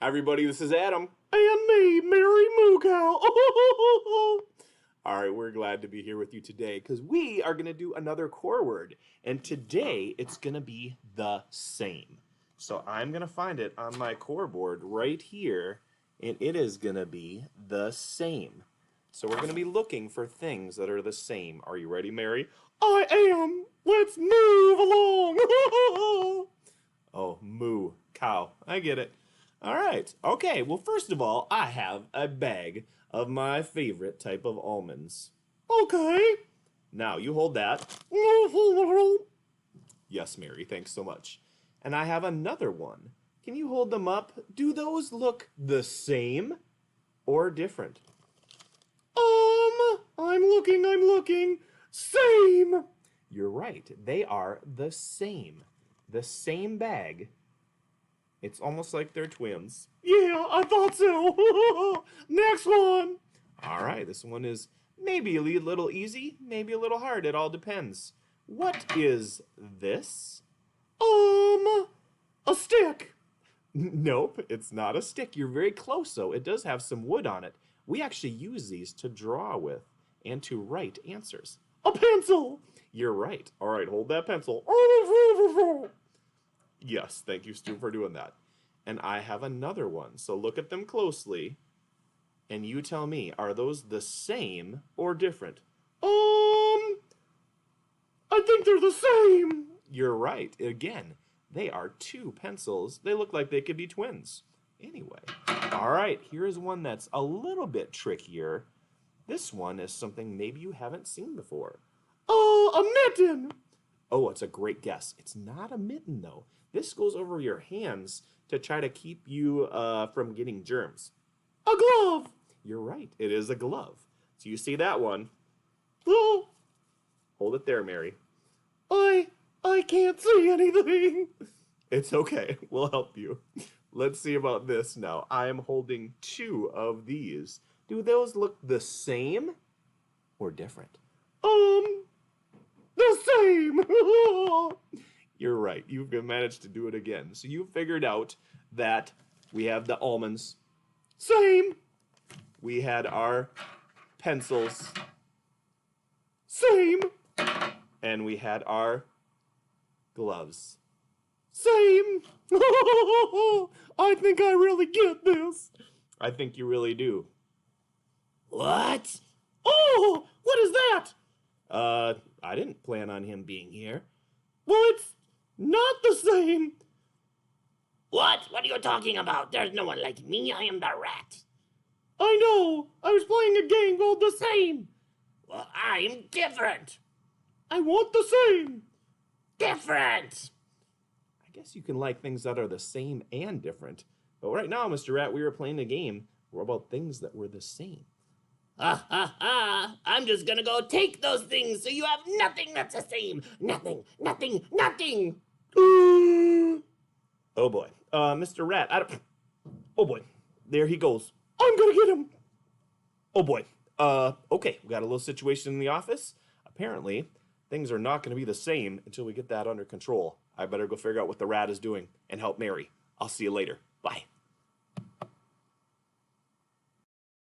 Everybody, this is Adam. And me, Mary Moo Cow. All right, we're glad to be here with you today because we are going to do another core word. And today it's going to be the same. So I'm going to find it on my core board right here, and it is going to be the same. So we're going to be looking for things that are the same. Are you ready, Mary? I am. Let's move along. Oh, moo, cow. I get it. All right. Okay. Well, first of all, I have a bag of my favorite type of almonds. Okay. Now, you hold that. Yes, Mary. Thanks so much. And I have another one. Can you hold them up? Do those look the same or different? I'm looking. Same. You're right. They are the same. The same bag. It's almost like they're twins. Yeah, I thought so. Next one. All right, this one is maybe a little easy, maybe a little hard. It all depends. What is this? A stick. Nope, it's not a stick. You're very close, though. It does have some wood on it. We actually use these to draw with and to write answers. A pencil. You're right. All right, hold that pencil. Yes, thank you, Stu, for doing that. And I have another one. So look at them closely, and you tell me, are those the same or different? I think they're the same. You're right. Again, they are two pencils. They look like they could be twins. Anyway, all right, here's one that's a little bit trickier. This one is something maybe you haven't seen before. A mitten. Oh, it's a great guess. It's not a mitten, though. This goes over your hands to try to keep you from getting germs. A glove. You're right. It is a glove. So you see that one. Oh. Hold it there, Mary. I can't see anything. It's okay. We'll help you. Let's see about this now. I am holding two of these. Do those look the same or different? The same. You're right. You've managed to do it again. So you figured out that we have the almonds. Same. We had our pencils. Same. And we had our gloves. Same. I think I really get this. I think you really do. What? Oh, what is that? I didn't plan on him being here. Well, it's not the same. What? What are you talking about? There's no one like me. I am the rat. I know. I was playing a game called The Same. Well, I'm different. I want the same. Different. I guess you can like things that are the same and different. But right now, Mr. Rat, we were playing a game about things that were the same. Ha ha ha! I'm just gonna go take those things so you have nothing that's the same. Nothing, nothing, nothing! Oh boy. Mr. Rat, oh boy. There he goes. I'm gonna get him! Oh boy. Okay, we got a little situation in the office. Apparently, things are not gonna be the same until we get that under control. I better go figure out what the rat is doing and help Mary. I'll see you later.